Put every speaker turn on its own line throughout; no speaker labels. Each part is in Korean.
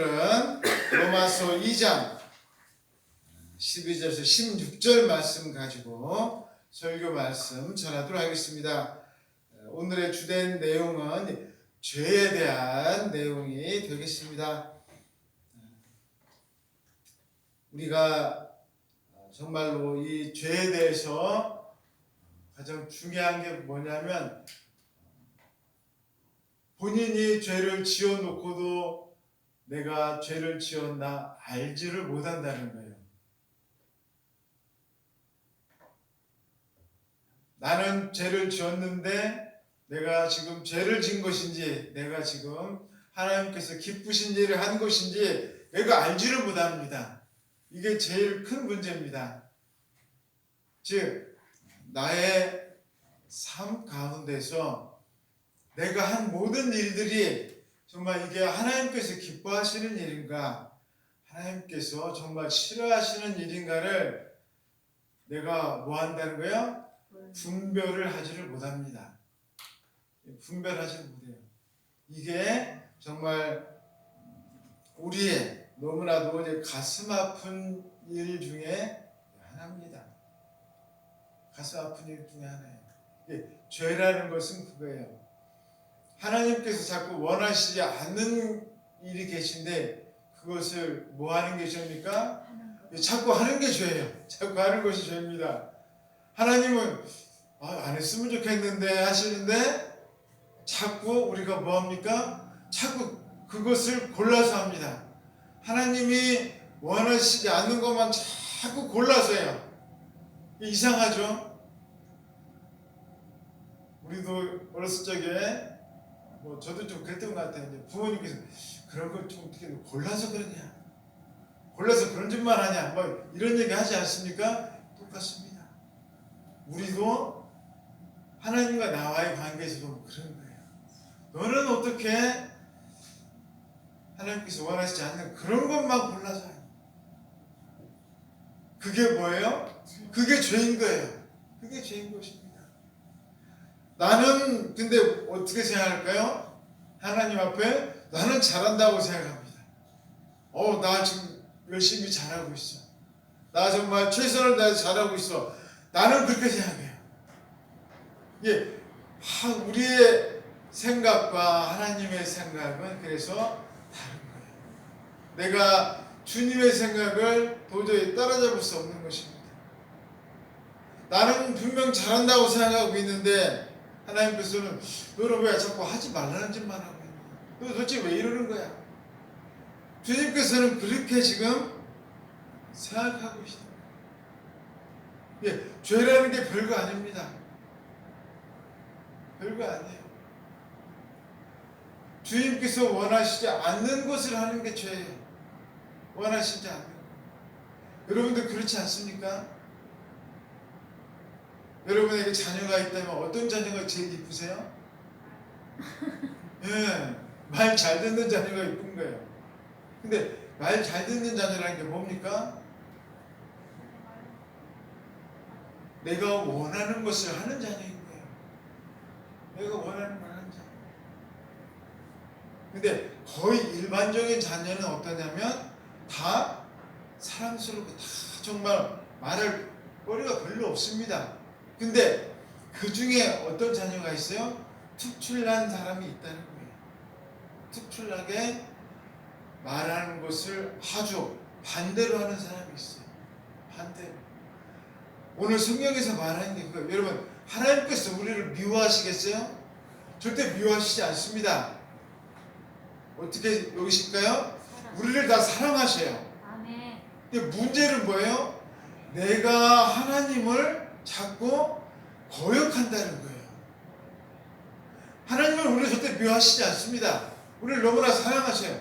오늘은 로마서 2장 12절에서 16절 말씀 가지고 설교 말씀 전하도록 하겠습니다. 오늘의 주된 내용은 죄에 대한 내용이 되겠습니다. 우리가 정말로 이 죄에 대해서 가장 중요한 게 뭐냐면 본인이 죄를 지어놓고도 내가 죄를 지었나 알지를 못한다는 거예요. 나는 죄를 지었는데 내가 지금 죄를 지은 것인지 내가 지금 하나님께서 기쁘신 일을 한 것인지 내가 알지를 못합니다. 이게 제일 큰 문제입니다. 즉 나의 삶 가운데서 내가 한 모든 일들이 정말 이게 하나님께서 기뻐하시는 일인가, 하나님께서 정말 싫어하시는 일인가를 내가 뭐 한다는 거예요? 분별을 하지를 못합니다. 분별하지를 못해요. 이게 정말 우리의 너무나도 이제 가슴 아픈 일 중에 하나입니다. 가슴 아픈 일 중에 하나예요. 죄라는 것은 그거예요. 하나님께서 자꾸 원하시지 않는 일이 계신데 그것을 뭐 하는 게 죄입니까? 자꾸 하는 게 죄예요. 자꾸 하는 것이 죄입니다. 하나님은 안 했으면 좋겠는데 하시는데 자꾸 우리가 뭐 합니까? 자꾸 그것을 골라서 합니다. 하나님이 원하시지 않는 것만 자꾸 골라서 해요. 이상하죠? 우리도 어렸을 적에 저도 좀 그랬던 것 같아요. 이제 부모님께서 그런 걸 좀 어떻게 골라서 그러냐, 골라서 그런 짓만 하냐, 이런 얘기 하지 않습니까? 똑같습니다. 우리도 하나님과 나와의 관계에서도 그런 거예요. 너는 어떻게 하나님께서 원하시지 않는 그런 것만 골라서 해요. 그게 뭐예요? 그게 죄인 거예요. 그게 죄인 것입니다. 나는 근데 어떻게 생각할까요? 하나님 앞에 나는 잘한다고 생각합니다. 나 지금 열심히 잘하고 있어. 나 정말 최선을 다해서 잘하고 있어. 나는 그렇게 생각해요. 우리의 생각과 하나님의 생각은 그래서 다른 거예요. 내가 주님의 생각을 도저히 따라잡을 수 없는 것입니다. 나는 분명 잘한다고 생각하고 있는데 하나님께서는 너는 왜 자꾸 하지 말라는 짓만 하고 있냐? 너 도대체 왜 이러는 거야? 주님께서는 그렇게 지금 생각하고 계시다. 죄라는 게 별거 아닙니다. 별거 아니에요. 주님께서 원하시지 않는 것을 하는 게 죄예요. 원하시지 않는 것. 여러분들 그렇지 않습니까? 여러분에게 자녀가 있다면 어떤 자녀가 제일 이쁘세요? 말 잘 듣는 자녀가 이쁜 거예요. 근데 말 잘 듣는 자녀라는 게 뭡니까? 내가 원하는 것을 하는 자녀인 거예요. 내가 원하는 걸 하는 자녀. 근데 거의 일반적인 자녀는 어떠냐면 다 사랑스럽고 다 정말 말할 거리가 별로 없습니다. 근데 그 중에 어떤 자녀가 있어요? 특출난 사람이 있다는 거예요. 특출나게 말하는 것을 아주 반대로 하는 사람이 있어요. 반대로. 오늘 성경에서 말하는 게 그거예요. 여러분, 하나님께서 우리를 미워하시겠어요? 절대 미워하시지 않습니다. 어떻게 여기실까요? 우리를 다 사랑하셔요. 근데 문제는 뭐예요? 내가 하나님을 자꾸 거역한다는 거예요. 하나님은 우리를 절대 미워하시지 않습니다. 우리를 너무나 사랑하셔요.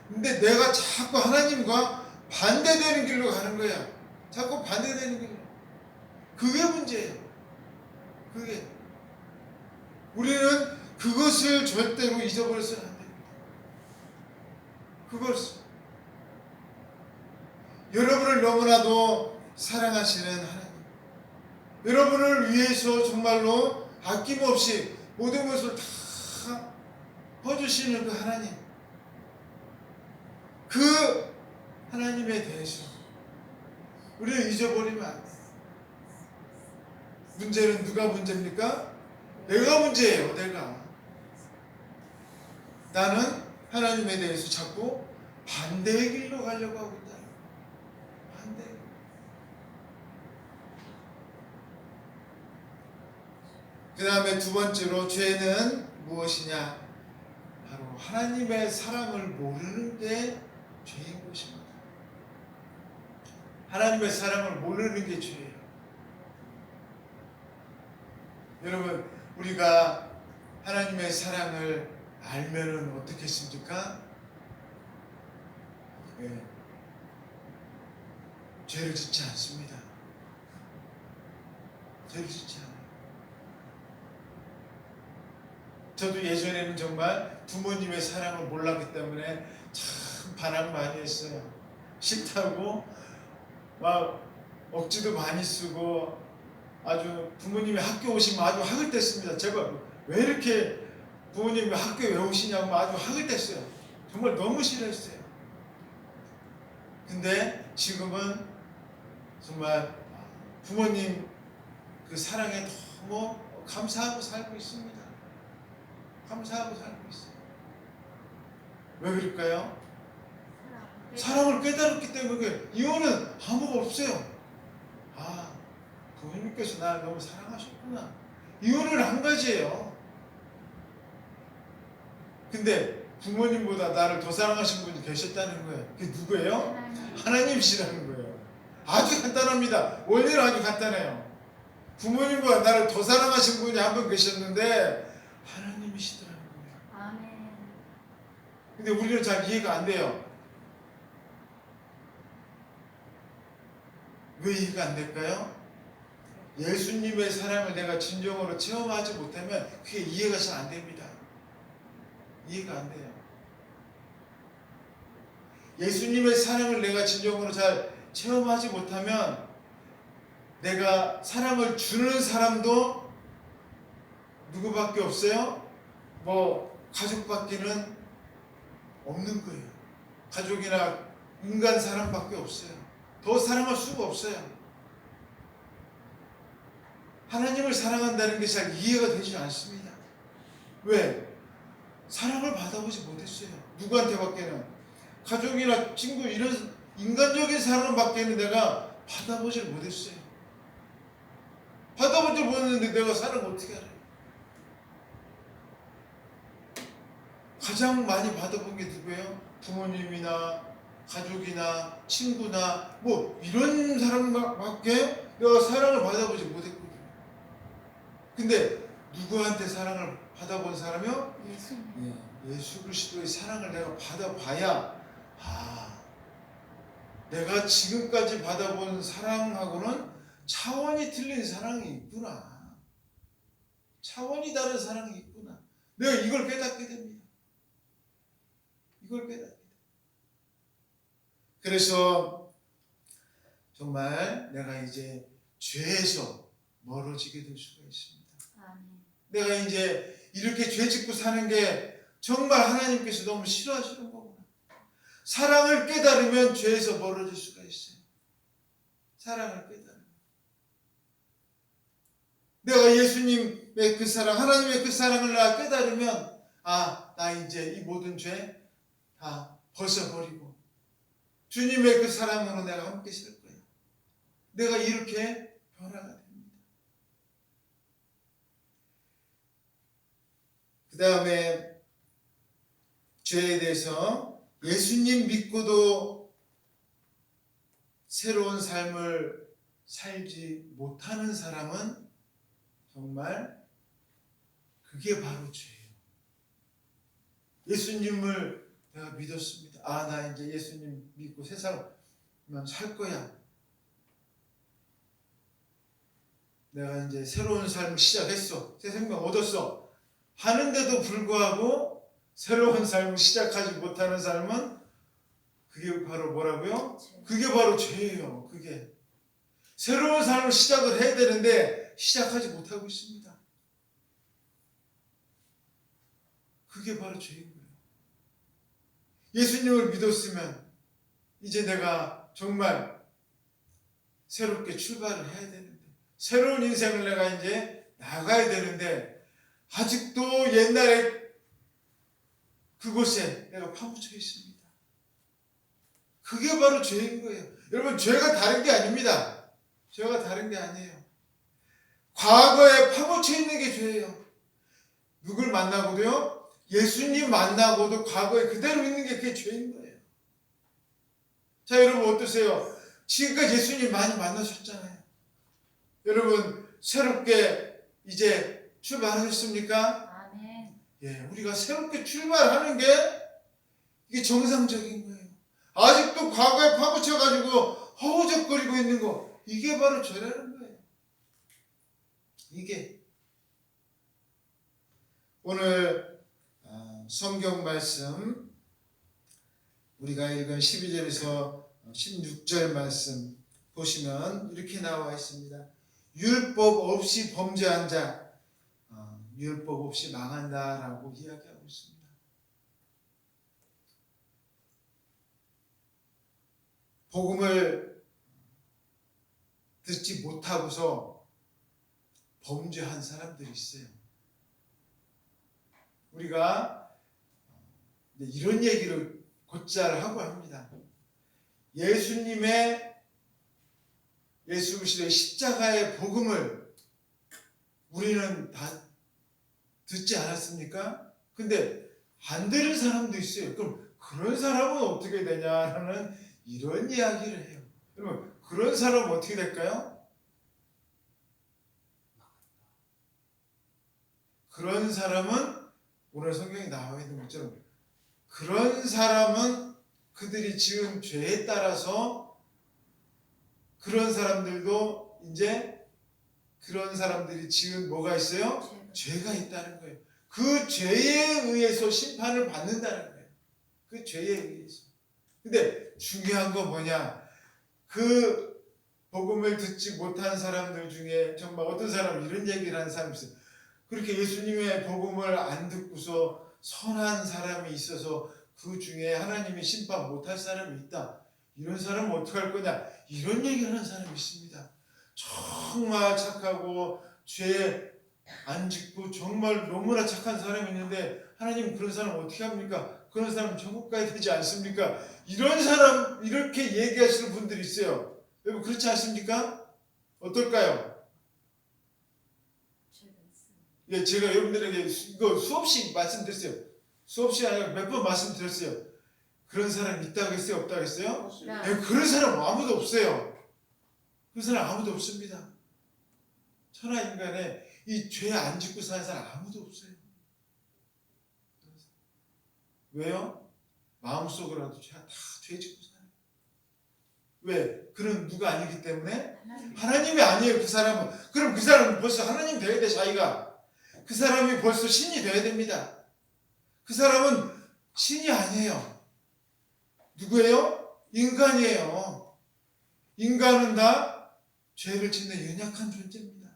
근데 내가 자꾸 하나님과 반대되는 길로 가는 거예요. 자꾸 반대되는 길로. 그게 문제예요. 그게. 우리는 그것을 절대로 잊어버려서는 안 됩니다. 그것을. 여러분을 너무나도 사랑하시는 하나님. 여러분을 위해서 정말로 아낌없이 모든 것을 다 퍼주시는 그 하나님. 그 하나님에 대해서 우리를 잊어버리면 안 돼. 문제는 누가 문제입니까? 내가 문제예요. 내가. 나는 하나님에 대해서 자꾸 반대의 길로 가려고 하고 있다. 반대. 그 다음에 두 번째로 죄는 무엇이냐? 바로 하나님의 사랑을 모르는 게 죄인 것입니다. 하나님의 사랑을 모르는 게 죄예요. 여러분, 우리가 하나님의 사랑을 알면은 어떻게 했습니까? 네. 죄를 짓지 않습니다. 죄를 짓지 않아요. 저도 예전에는 정말 부모님의 사랑을 몰랐기 때문에 참 반항 많이 했어요. 싫다고 막 억지도 많이 쓰고 아주 부모님이 학교 오시면 아주 학을 뗐습니다. 제가 왜 이렇게 부모님이 학교에 왜 오시냐고 아주 학을 뗐어요. 정말 너무 싫어했어요. 근데 지금은 정말 부모님 그 사랑에 너무 감사하고 살고 있습니다. 감사하고 살고 있어요. 왜 그럴까요? 사랑을 깨달았기 때문에 이유는 아무가 없어요. 아, 부모님께서 나를 너무 사랑하셨구나. 이유는 한 가지예요. 근데 부모님보다 나를 더 사랑하신 분이 계셨다는 거예요. 그게 누구예요? 하나님이시라는 거예요. 아주 간단합니다. 원리는 아주 간단해요. 부모님보다 나를 더 사랑하신 분이 한 분 계셨는데 하나님이시더라는 거예요.
아멘.
근데 우리는 잘 이해가 안 돼요. 왜 이해가 안 될까요? 예수님의 사랑을 내가 진정으로 체험하지 못하면 그게 이해가 잘 안 됩니다. 이해가 안 돼요. 예수님의 사랑을 내가 진정으로 잘 체험하지 못하면 내가 사랑을 주는 사람도 누구밖에 없어요? 뭐 가족밖에는 없는 거예요. 가족이나 인간 사람밖에 없어요. 더 사랑할 수가 없어요. 하나님을 사랑한다는 게 잘 이해가 되지 않습니다. 왜? 사랑을 받아보지 못했어요. 누구한테밖에는. 가족이나 친구 이런 인간적인 사랑밖에는 내가 받아보질 못했어요. 받아보질 못했는데 내가 사랑을 어떻게 알아요? 가장 많이 받아본 게 누구예요? 부모님이나 가족이나 친구나 뭐 이런 사람밖에 내가 사랑을 받아보지 못했거든요. 근데 누구한테 사랑을 받아본 사람이요?
예수님.
예수 그리스도의 사랑을 내가 받아봐야 내가 지금까지 받아본 사랑하고는 차원이 틀린 사랑이 있구나. 차원이 다른 사랑이 있구나. 내가 이걸 깨닫게 됩니다. 이걸 깨닫게 됩니다. 그래서 정말 내가 이제 죄에서 멀어지게 될 수가 있습니다.
아멘.
내가 이제 이렇게 죄 짓고 사는 게 정말 하나님께서 너무 싫어하시는 거구나. 사랑을 깨달으면 죄에서 멀어질 수가 있어요. 사랑을 깨달으면. 내가 예수님의 그 사랑, 하나님의 그 사랑을 나 깨달으면 나 이제 이 모든 죄 다 벗어버리고 주님의 그 사랑으로 내가 함께 살 거야. 내가 이렇게 변화가 됩니다. 그 다음에 죄에 대해서 예수님 믿고도 새로운 삶을 살지 못하는 사람은 정말 그게 바로 죄예요. 예수님을 내가 믿었습니다. 나 이제 예수님 믿고 세상만 살 거야. 내가 이제 새로운 삶을 시작했어. 새 생명 얻었어. 하는데도 불구하고 새로운 삶을 시작하지 못하는 삶은 그게 바로 뭐라고요? 그게 바로 죄예요. 그게 새로운 삶을 시작을 해야 되는데 시작하지 못하고 있습니다. 그게 바로 죄인 거예요. 예수님을 믿었으면 이제 내가 정말 새롭게 출발을 해야 되는데, 새로운 인생을 내가 이제 나가야 되는데, 아직도 옛날에 그곳에 내가 파묻혀 있습니다. 그게 바로 죄인 거예요. 여러분, 죄가 다른 게 아닙니다. 죄가 다른 게 아니에요. 과거에 파묻혀 있는 게 죄예요. 누굴 만나고도요, 예수님 만나고도 과거에 그대로 있는 게 그게 죄인 거예요. 자, 여러분 어떠세요? 지금까지 예수님 많이 만나셨잖아요. 여러분 새롭게 이제 출발하셨습니까?
아멘.
예, 우리가 새롭게 출발하는 게 이게 정상적인 거예요. 아직도 과거에 파묻혀가지고 허우적거리고 있는 거, 이게 바로 죄라는 거예요. 이게 오늘 성경 말씀 우리가 읽은 12절에서 16절 말씀 보시면 이렇게 나와 있습니다. 율법 없이 범죄한 자 율법 없이 망한다라고 이야기하고 있습니다. 복음을 듣지 못하고서 범죄한 사람들이 있어요. 우리가 이런 얘기를 곧잘 하고 합니다. 예수 그리스도의 십자가의 복음을 우리는 다 듣지 않았습니까? 근데 안 들은 사람도 있어요. 그럼 그런 사람은 어떻게 되냐라는 이런 이야기를 해요. 여러분, 그런 사람은 어떻게 될까요? 그런 사람은 오늘 성경에 나와 있는 것처럼 그런 사람은 그들이 지은 죄에 따라서 그런 사람들도 이제 그런 사람들이 지은 뭐가 있어요? 죄가 있다는 거예요. 그 죄에 의해서 심판을 받는다는 거예요. 그 죄에 의해서. 근데 중요한 건 뭐냐? 그 복음을 듣지 못한 사람들 중에 정말 어떤 사람은 이런 얘기를 하는 사람이 있어요. 그렇게 예수님의 복음을 안 듣고서 선한 사람이 있어서 그 중에 하나님이 심판 못할 사람이 있다. 이런 사람은 어떻게 할 거냐? 이런 얘기를 하는 사람이 있습니다. 정말 착하고 죄 안 짓고 정말 너무나 착한 사람이 있는데 하나님 그런 사람 어떻게 합니까? 그런 사람 천국 가야 되지 않습니까? 이런 사람 이렇게 얘기하시는 분들이 있어요. 여러분 그렇지 않습니까? 어떨까요? 예, 제가 여러분들에게 이거 수없이 말씀드렸어요. 수없이 아니라 몇 번 말씀드렸어요. 그런 사람 있다고 했어요? 없다고 했어요? 예, 그런 사람 아무도 없어요. 그런 사람 아무도 없습니다. 천하 인간에 이 죄 안 짓고 사는 사람 아무도 없어요. 왜요? 마음속으로라도 다 죄 짓고 살아요. 왜? 그는 누가 아니기 때문에? 하나님이 아니에요. 그 사람은. 그럼 그 사람은 벌써 하나님 돼야 돼. 자기가. 그 사람이 벌써 신이 돼야 됩니다. 그 사람은 신이 아니에요. 누구예요? 인간이에요. 인간은 다 죄를 짓는 연약한 존재입니다.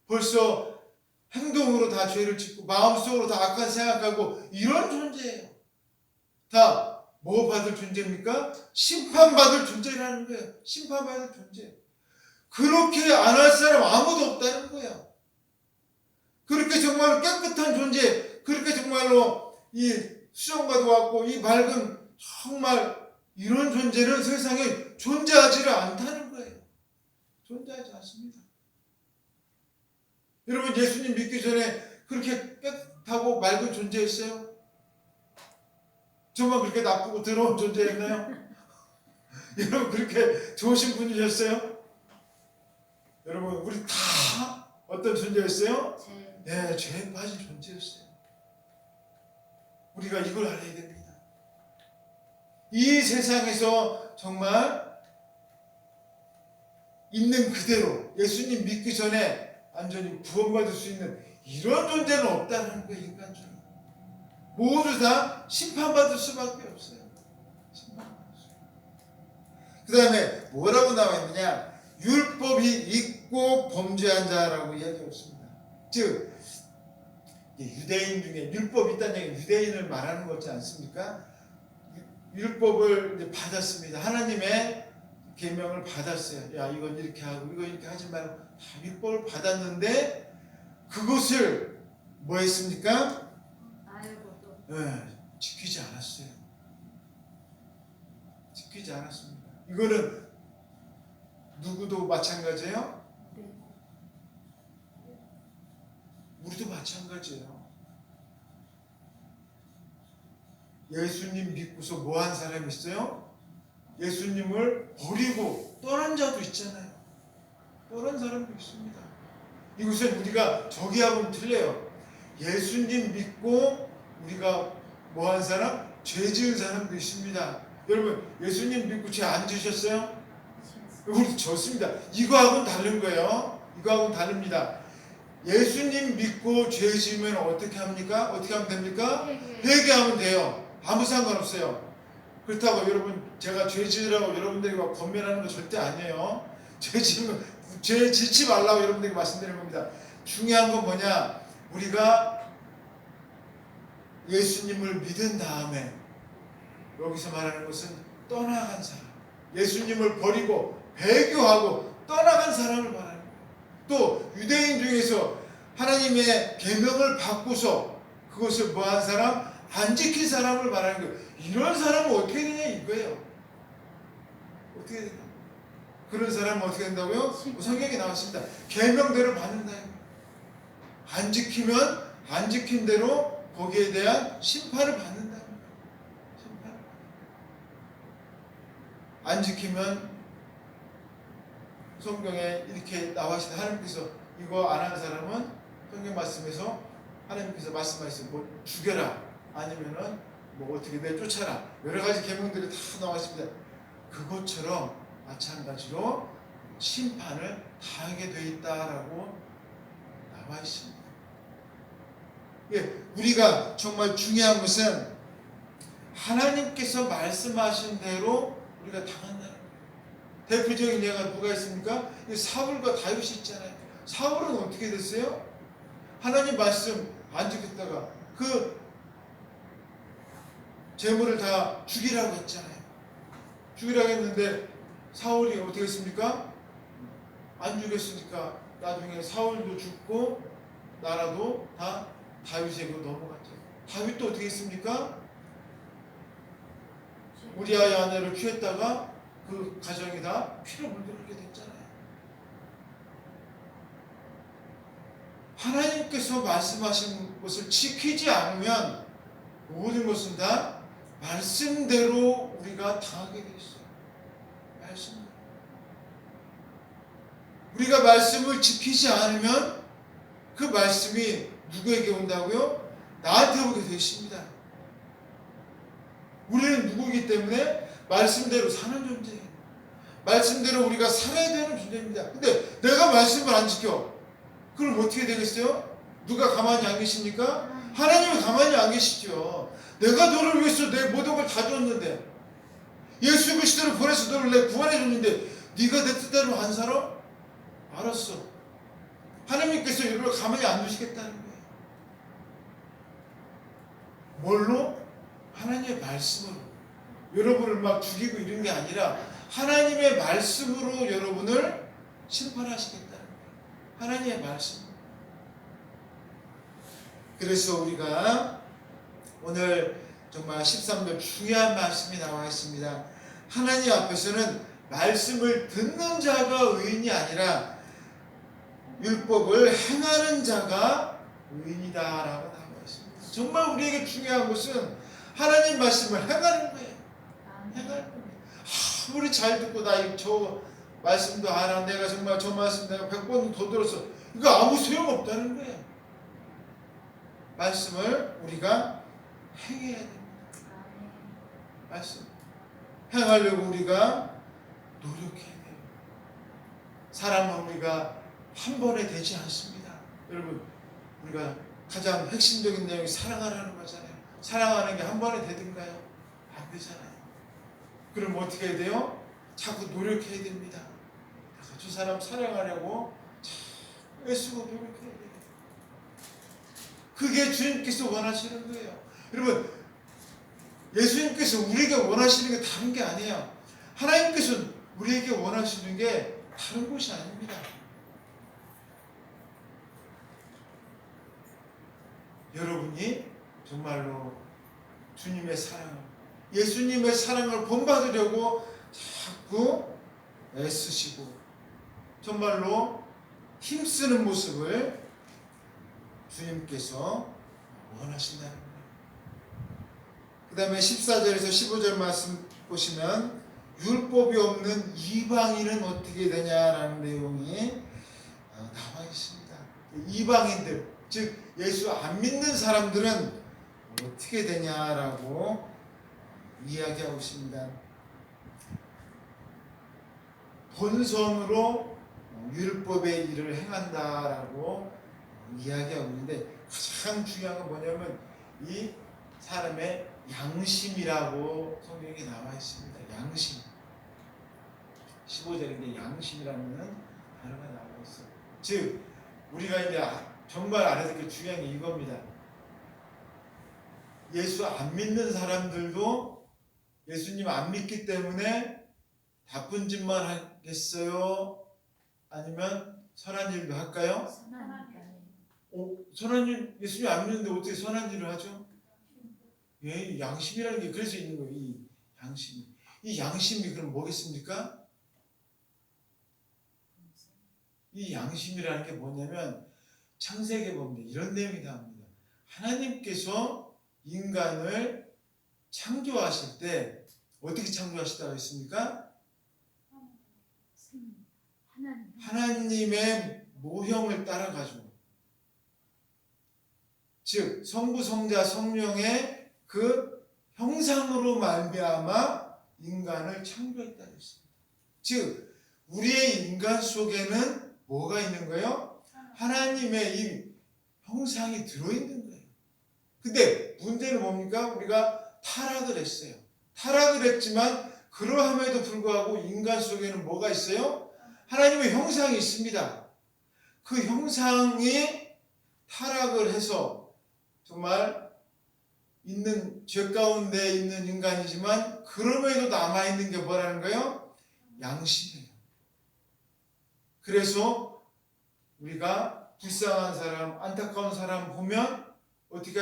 벌써 행동으로 다 죄를 짓고 마음속으로 다 악한 생각하고 이런 존재예요. 다 뭐 받을 존재입니까? 심판받을 존재라는 거예요. 심판받을 존재. 그렇게 안 할 사람 아무도 없다는 거예요. 그렇게 정말 깨끗한 존재, 그렇게 정말로 이 수정과도 같고 이 맑은 정말 이런 존재는 세상에 존재하지를 않다는 거예요. 존재하지 않습니다. 여러분 예수님 믿기 전에 그렇게 깨끗하고 맑은 존재였어요? 정말 그렇게 나쁘고 더러운 존재였나요? 여러분 그렇게 좋으신 분이셨어요? 여러분 우리 다 어떤 존재였어요? 네, 죄에 빠진 존재였어요. 우리가 이걸 알아야 됩니다. 이 세상에서 정말 있는 그대로 예수님 믿기 전에 완전히 구원받을 수 있는 이런 존재는 없다는 거예요. 인간 중에 모두 다 심판받을 수밖에 없어요. 그 다음에 뭐라고 나와 있느냐? 율법이 있고 범죄한 자라고 이야기하고 있습니다. 즉 유대인 중에 율법이 있다는 얘기는 유대인을 말하는 거지 않습니까? 율법을 이제 받았습니다. 하나님의 계명을 받았어요. 야, 이건 이렇게 하고 이건 이렇게 하지 말고 다 율법을 받았는데 그것을 뭐 했습니까? 네, 지키지 않았어요. 지키지 않았습니다. 이거는 누구도 마찬가지예요? 우리도 마찬가지예요. 예수님 믿고서 뭐 한 사람이 있어요? 예수님을 버리고 떠난 자도 있잖아요. 떠난 사람도 있습니다. 이것은 우리가 저기하고는 틀려요. 예수님 믿고 우리가 뭐 한 사람? 죄 지은 사람도 있습니다. 여러분, 예수님 믿고 죄 안 지으셨어요? 우리 졌습니다. 이거하고는 다른 거예요. 이거하고는 다릅니다. 예수님 믿고 죄 지으면 어떻게 합니까? 어떻게 하면 됩니까? 회개하면 돼요. 아무 상관없어요. 그렇다고 여러분, 제가 죄 지으라고 여러분들이 막 권면하는 거 절대 아니에요. 죄 지으면 죄 짓지 말라고 여러분들에게 말씀드리는 겁니다. 중요한 건 뭐냐? 우리가 예수님을 믿은 다음에, 여기서 말하는 것은 떠나간 사람, 예수님을 버리고 배교하고 떠나간 사람을 말하는 거예요. 또 유대인 중에서 하나님의 계명을 받고서 그것을 뭐한 사람? 안 지킨 사람을 말하는 거예요. 이런 사람은 어떻게 되냐 이거예요. 어떻게 되냐? 그런 사람은 어떻게 된다고요? 성경에 나왔습니다. 계명대로 받는다. 안 지키면 안 지킨 대로 거기에 대한 심판을 받는다. 심판. 안 지키면 성경에 이렇게 나와 있습니다. 하나님께서 이거 안 한 사람은 성경 말씀에서 하나님께서 말씀하셨어요. 뭐 죽여라, 아니면은 뭐 어떻게 내쫓아라, 여러 가지 계명들이 다 나와 있습니다. 그것처럼 마찬가지로 심판을 당하게 돼 있다라고 나와 있습니다. 예, 우리가 정말 중요한 것은 하나님께서 말씀하신 대로 우리가 당한다는 거예요. 대표적인 예가 누가 있습니까? 사울과 다윗이 있잖아요. 사울은 어떻게 됐어요? 하나님 말씀 안 지켰다가 그 제물을 다 죽이라고 했잖아요. 죽이라고 했는데 사울이 어떻게 했습니까? 안 죽였으니까 나중에 사울도 죽고 나라도 다 다윗에게 넘어갔죠. 다윗도 어떻게 했습니까? 우리아의 아내를 취했다가 그 가정이 다 피로 물들게 됐잖아요. 하나님께서 말씀하신 것을 지키지 않으면 모든 것은 다 말씀대로 우리가 당하게 돼 있어요. 말씀대로. 우리가 말씀을 지키지 않으면 그 말씀이 누구에게 온다고요? 나한테 오게 돼 있습니다. 우리는 누구이기 때문에 말씀대로 사는 존재예요. 말씀대로 우리가 살아야 되는 존재입니다. 근데 내가 말씀을 안 지켜. 그럼 어떻게 되겠어요? 누가 가만히 안 계십니까? 하나님이 가만히 안 계시죠. 내가 너를 위해서 내 모든 걸 다 줬는데, 예수 그리스도를 보내서 너를 내 구원해 줬는데 네가 내 뜻대로 안 살아? 알았어. 하나님께서 여러분을 가만히 안 두시겠다는 거예요. 뭘로? 하나님의 말씀으로. 여러분을 막 죽이고 이런 게 아니라 하나님의 말씀으로 여러분을 심판하시겠다는 거예요. 하나님의 말씀. 그래서 우리가 오늘 정말 13절 중요한 말씀이 나와 있습니다. 하나님 앞에서는 말씀을 듣는 자가 의인이 아니라 율법을 행하는 자가 의인이다라고 나와 있습니다. 정말 우리에게 중요한 것은 하나님 말씀을 행하는 거예요. 행하는 거예요. 아무리 잘 듣고 나 저 말씀도 알아, 내가 정말 저 말씀 내가 100번 더 들었어, 이거 아무 소용없다는 거예요. 말씀을 우리가 행해야 됩니다. 말씀 행하려고 우리가 노력해야 돼요. 사람은 우리가 한 번에 되지 않습니다. 여러분, 우리가 가장 핵심적인 내용이 사랑하라는 거잖아요. 사랑하는 게 한 번에 되든가요? 안 되잖아요. 그럼 어떻게 해야 돼요? 자꾸 노력해야 됩니다. 저 사람 사랑하려고 참 애쓰고 노력해야 돼요. 그게 주님께서 원하시는 거예요. 여러분, 예수님께서 우리에게 원하시는 게 다른 게 아니에요. 하나님께서 우리에게 원하시는 게 다른 것이 아닙니다. 여러분이 정말로 주님의 사랑을, 예수님의 사랑을 본받으려고 자꾸 애쓰시고 정말로 힘쓰는 모습을 주님께서 원하신다는 거예요. 그 다음에 14절에서 15절 말씀 보시면 율법이 없는 이방인은 어떻게 되냐라는 내용이 나와 있습니다. 이방인들, 즉 예수 안 믿는 사람들은 어떻게 되냐라고 이야기하고 있습니다. 본성으로 율법의 일을 행한다라고 이야기하고 있는데 가장 중요한 건 뭐냐면 이 사람의 양심이라고 성경에 나와 있습니다. 양심. 15절인데 양심이라는 단어가 나와 있어요. 즉 우리가 이제 정말 알아야 될 게 중요한 게 이겁니다. 예수 안 믿는 사람들도 예수님 안 믿기 때문에 나쁜 짓만 하겠어요? 아니면 선한 일도 할까요? 선한 일, 예수님 안 믿는데 어떻게 선한 일을 하죠? 예, 양심이라는 게 그래서 있는 거예요. 이 양심이. 이 양심이 그럼 뭐겠습니까? 이 양심이라는 게 뭐냐면 창세기에 보면 이런 내용이 나옵니다. 하나님께서 인간을 창조하실 때 어떻게 창조하시다고 했습니까? 하나님의 모형을 따라가지고, 즉 성부 성자 성령의 그 형상으로 말미암아 인간을 창조했다고 했습니다. 즉 우리의 인간 속에는 뭐가 있는 거예요? 하나님의 이 형상이 들어있는 거예요. 근데 문제는 뭡니까? 우리가 타락을 했어요. 타락을 했지만 그러함에도 불구하고 인간 속에는 뭐가 있어요? 하나님의 형상이 있습니다. 그 형상이 타락을 해서 정말 있는 죄 가운데 있는 인간이지만 그럼에도 남아있는 게 뭐라는 거예요? 양심이에요. 그래서 우리가 불쌍한 사람, 안타까운 사람 보면 어떻게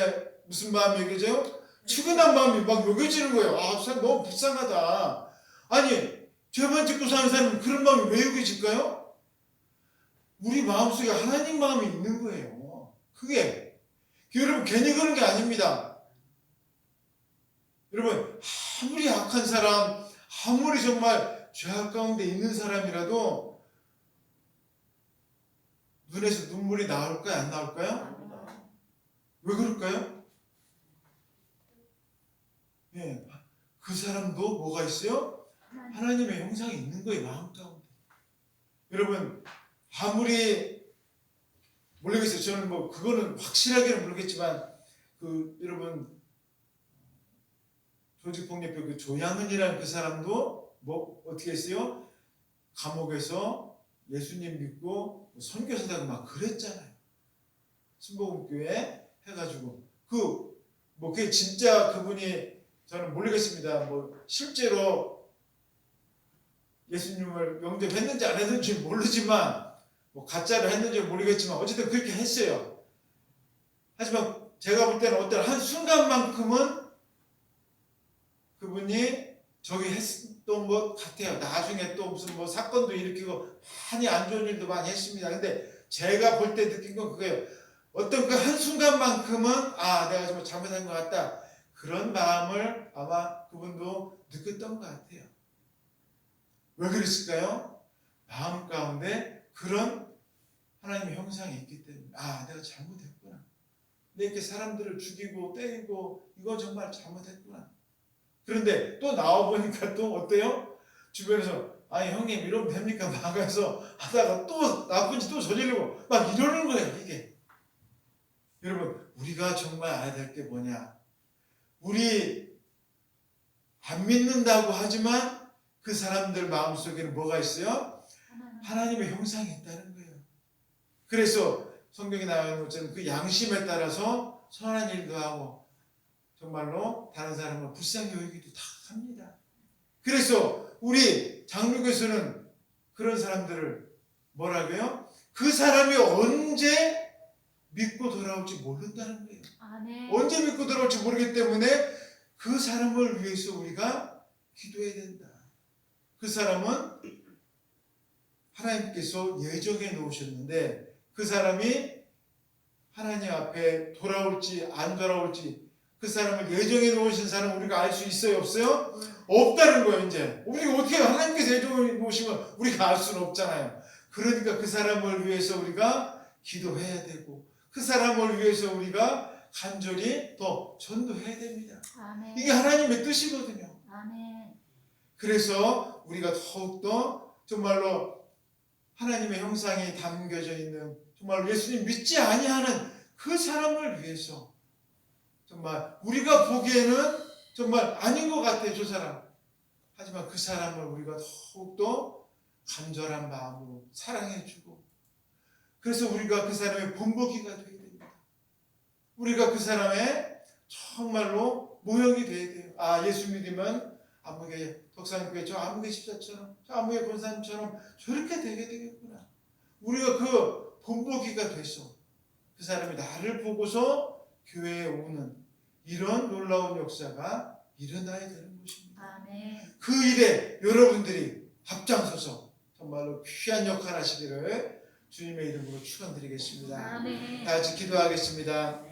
무슨 마음이 여겨져요? 측은한 마음이 막 여겨지는 거예요. 아, 사람 너무 불쌍하다. 아니, 죄만 짓고 사는 사람은 그런 마음이 왜 여겨질까요? 우리 마음속에 하나님 마음이 있는 거예요. 그게 여러분 괜히 그런 게 아닙니다. 여러분 아무리 악한 사람, 아무리 정말 죄악 가운데 있는 사람이라도 눈에서 눈물이 나올까요? 안 나올까요? 왜 그럴까요? 예, 그 사람도 뭐가 있어요? 하나님의 형상이 있는 거예요. 마음 가운데. 여러분 아무리 모르겠어요. 저는 뭐 그거는 확실하게는 모르겠지만 그 여러분 조직폭력배 그 조양은이라는 그 사람도 뭐 어떻게 했어요? 감옥에서 예수님 믿고 선교사다고 막 그랬잖아요. 순복음교회 해가지고 뭐 그게 진짜 그분이 저는 모르겠습니다. 뭐 실제로 예수님을 영접했는지 안 했는지 모르지만 뭐 가짜를 했는지 모르겠지만 어쨌든 그렇게 했어요. 하지만 제가 볼 때는 어떤 한 순간만큼은 그분이 저기 했던 것 같아요. 나중에 또 무슨 뭐 사건도 일으키고 많이 안 좋은 일도 많이 했습니다. 근데 제가 볼 때 느낀 건 그거예요. 어떤 그 한순간만큼은 아 내가 좀 잘못한 것 같다. 그런 마음을 아마 그분도 느꼈던 것 같아요. 왜 그랬을까요? 마음 가운데 그런 하나님의 형상이 있기 때문에 아 내가 잘못했구나. 내가 이렇게 사람들을 죽이고 때리고 이거 정말 잘못했구나. 그런데 또 나와보니까 또 어때요? 주변에서 아니 형님 이러면 됩니까? 막아서 하다가 또 나쁜 짓 또 저지르고 막 이러는 거예요. 이게 여러분 우리가 정말 알아야 될 게 뭐냐? 우리 안 믿는다고 하지만 그 사람들 마음속에는 뭐가 있어요? 하나님의 형상이 있다는 거예요. 그래서 성경에 나와 있는 것처럼 그 양심에 따라서 선한 일도 하고 정말로 다른 사람을 불쌍히 여기기도 다 합니다. 그래서 우리 장로교에서는 그런 사람들을 뭐라고요? 그 사람이 언제 믿고 돌아올지 모른다는 거예요.
아멘.
언제 믿고 돌아올지 모르기 때문에 그 사람을 위해서 우리가 기도해야 된다. 그 사람은 하나님께서 예정해 놓으셨는데 그 사람이 하나님 앞에 돌아올지 안 돌아올지 그 사람을 예정해 놓으신 사람 우리가 알 수 있어요? 없어요? 없다는 거예요. 이제 우리가 어떻게 하나님께서 예정해 놓으시면 우리가 알 수는 없잖아요. 그러니까 그 사람을 위해서 우리가 기도해야 되고 그 사람을 위해서 우리가 간절히 더 전도해야 됩니다.
아멘.
이게 하나님의 뜻이거든요.
아멘.
그래서 우리가 더욱더 정말로 하나님의 형상이 담겨져 있는 정말 예수님 믿지 아니하는 그 사람을 위해서 정말 우리가 보기에는 정말 아닌 것 같아요. 저 사람. 하지만 그 사람을 우리가 더욱더 간절한 마음으로 사랑해주고 그래서 우리가 그 사람의 본보기가 되어야 됩니다. 우리가 그 사람의 정말로 모형이 되어야 돼요. 아, 예수 믿으면 아무개 덕산교회 저 아무개 집사처럼 저 아무개 권사님처럼 저렇게 되게 되겠구나. 우리가 그 본보기가 돼서 그 사람이 나를 보고서 교회에 오는 이런 놀라운 역사가 일어나야 되는 것입니다.
아멘.
그 일에 여러분들이 앞장서서 정말로 귀한 역할 하시기를 주님의 이름으로 축원드리겠습니다.
아멘.
다 같이 기도하겠습니다.